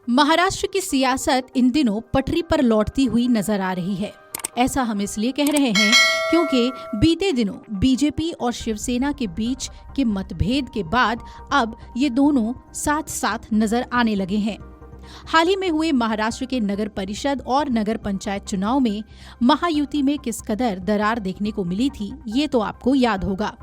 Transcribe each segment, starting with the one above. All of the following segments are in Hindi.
महाराष्ट्र की सियासत इन दिनों पटरी पर लौटती हुई नजर आ रही है। ऐसा हम इसलिए कह रहे हैं क्योंकि बीते दिनों बीजेपी और शिवसेना के बीच के मतभेद के बाद अब ये दोनों साथ साथ नजर आने लगे हैं। हाल ही में हुए महाराष्ट्र के नगर परिषद और नगर पंचायत चुनाव में महायुति में किस कदर दरार देखने को मिली थी, ये तो आपको याद होगा।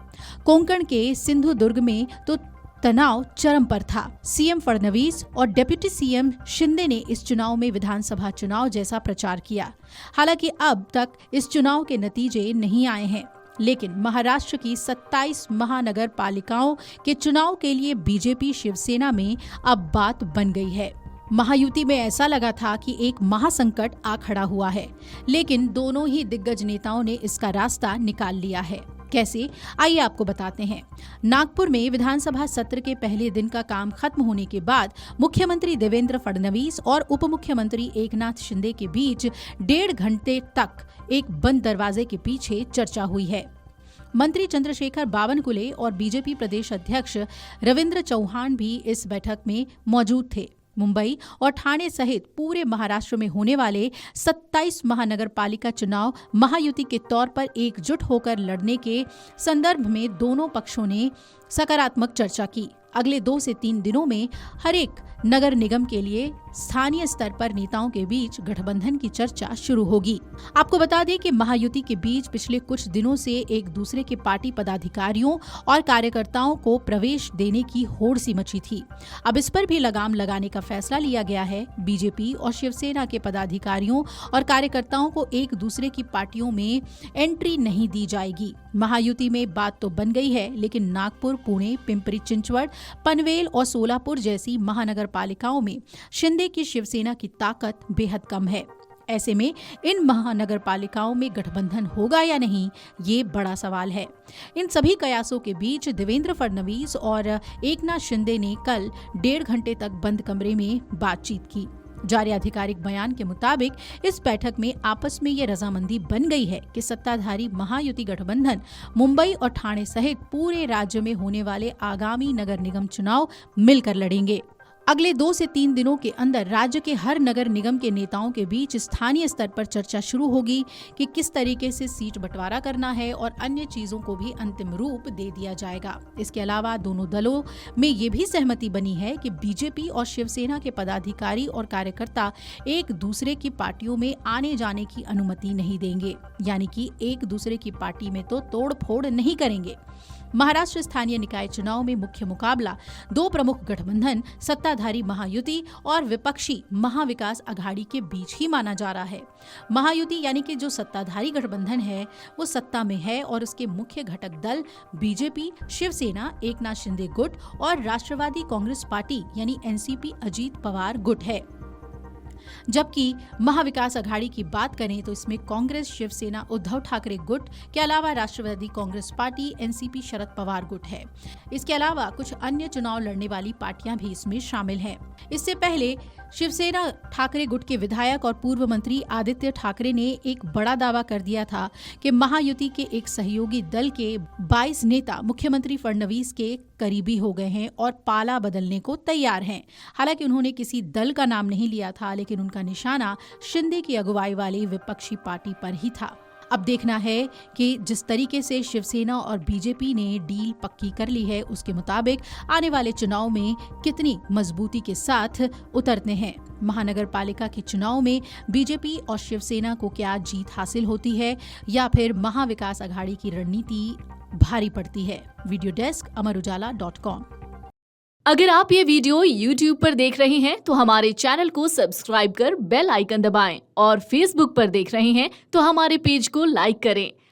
कोंकण के सिंधुदुर्ग में तो तनाव चरम पर था। सीएम फडणवीस और डिप्टी सीएम शिंदे ने इस चुनाव में विधानसभा चुनाव जैसा प्रचार किया। हालांकि अब तक इस चुनाव के नतीजे नहीं आए हैं, लेकिन महाराष्ट्र की 27 महानगर पालिकाओं के चुनाव के लिए बीजेपी शिवसेना में अब बात बन गई है। महायुति में ऐसा लगा था कि एक महासंकट आ खड़ा हुआ है, लेकिन दोनों ही दिग्गज नेताओं ने इसका रास्ता निकाल लिया है। कैसे, आइए आपको बताते हैं। नागपुर में विधानसभा सत्र के पहले दिन का काम खत्म होने के बाद मुख्यमंत्री देवेंद्र फडणवीस और उप मुख्यमंत्री एकनाथ शिंदे के बीच 1.5 घंटे तक एक बंद दरवाजे के पीछे चर्चा हुई है। मंत्री चंद्रशेखर बावनकुले और बीजेपी प्रदेश अध्यक्ष रविंद्र चौहान भी इस बैठक में मौजूद थे। मुंबई और ठाणे सहित पूरे महाराष्ट्र में होने वाले 27 महानगर पालिका चुनाव महायुति के तौर पर एकजुट होकर लड़ने के संदर्भ में दोनों पक्षों ने सकारात्मक चर्चा की। अगले 2 से 3 दिनों में हर एक नगर निगम के लिए स्थानीय स्तर पर नेताओं के बीच गठबंधन की चर्चा शुरू होगी। आपको बता दें कि महायुति के बीच पिछले कुछ दिनों से एक दूसरे के पार्टी पदाधिकारियों और कार्यकर्ताओं को प्रवेश देने की होड़ सी मची थी। अब इस पर भी लगाम लगाने का फैसला लिया गया है। बीजेपी और शिवसेना के पदाधिकारियों और कार्यकर्ताओं को एक दूसरे की पार्टियों में एंट्री नहीं दी जाएगी। महायुति में बात तो बन गई है, लेकिन नागपुर, पुणे, पिंपरी चिंचवड, पनवेल और सोलापुर जैसी महानगर पालिकाओं में शिंदे की शिवसेना की ताकत बेहद कम है। ऐसे में इन महानगर पालिकाओं में गठबंधन होगा या नहीं, ये बड़ा सवाल है। इन सभी कयासों के बीच देवेंद्र फडणवीस और एकनाथ शिंदे ने कल 1.5 घंटे तक बंद कमरे में बातचीत की। जारी आधिकारिक बयान के मुताबिक इस बैठक में आपस में ये रजामंदी बन गई है कि सत्ताधारी महायुति गठबंधन मुंबई और ठाणे सहित पूरे राज्य में होने वाले आगामी नगर निगम चुनाव मिलकर लड़ेंगे। अगले 2 से 3 दिनों के अंदर राज्य के हर नगर निगम के नेताओं के बीच स्थानीय स्तर पर चर्चा शुरू होगी कि किस तरीके से सीट बंटवारा करना है और अन्य चीजों को भी अंतिम रूप दे दिया जाएगा। इसके अलावा दोनों दलों में ये भी सहमति बनी है कि बीजेपी और शिवसेना के पदाधिकारी और कार्यकर्ता एक दूसरे की पार्टियों में आने जाने की अनुमति नहीं देंगे, यानी कि एक दूसरे की पार्टी में तो तोड़ फोड़ नहीं करेंगे। महाराष्ट्र स्थानीय निकाय चुनाव में मुख्य मुकाबला 2 प्रमुख गठबंधन सत्ताधारी महायुति और विपक्षी महाविकास अघाड़ी के बीच ही माना जा रहा है। महायुति यानी कि जो सत्ताधारी गठबंधन है वो सत्ता में है और उसके मुख्य घटक दल बीजेपी, शिवसेना, एकनाथ शिंदे गुट और राष्ट्रवादी कांग्रेस पार्टी यानी एनसीपी अजीत पवार गुट है। जबकि महाविकास अघाड़ी की बात करें तो इसमें कांग्रेस, शिवसेना, उद्धव ठाकरे गुट के अलावा राष्ट्रवादी कांग्रेस पार्टी, एनसीपी शरद पवार गुट है। इसके अलावा कुछ अन्य चुनाव लड़ने वाली पार्टियां भी इसमें शामिल हैं। इससे पहले शिवसेना ठाकरे गुट के विधायक और पूर्व मंत्री आदित्य ठाकरे ने एक बड़ा दावा कर दिया था कि महायुति के एक सहयोगी दल के 22 नेता मुख्यमंत्री फडणवीस के करीबी हो गए हैं और पाला बदलने को तैयार हैं। हालांकि उन्होंने किसी दल का नाम नहीं लिया था, लेकिन उनका निशाना शिंदे की अगुवाई वाली विपक्षी पार्टी पर ही था। अब देखना है कि जिस तरीके से शिवसेना और बीजेपी ने डील पक्की कर ली है, उसके मुताबिक आने वाले चुनाव में कितनी मजबूती के साथ उतरते हैं। महानगर पालिका के चुनाव में बीजेपी और शिवसेना को क्या जीत हासिल होती है या फिर महाविकास अघाड़ी की रणनीति भारी पड़ती है। Video desk amarujala.com। अगर आप ये वीडियो YouTube पर देख रहे हैं तो हमारे चैनल को सब्सक्राइब कर बेल आइकन दबाएं और Facebook पर देख रहे हैं तो हमारे पेज को लाइक करें।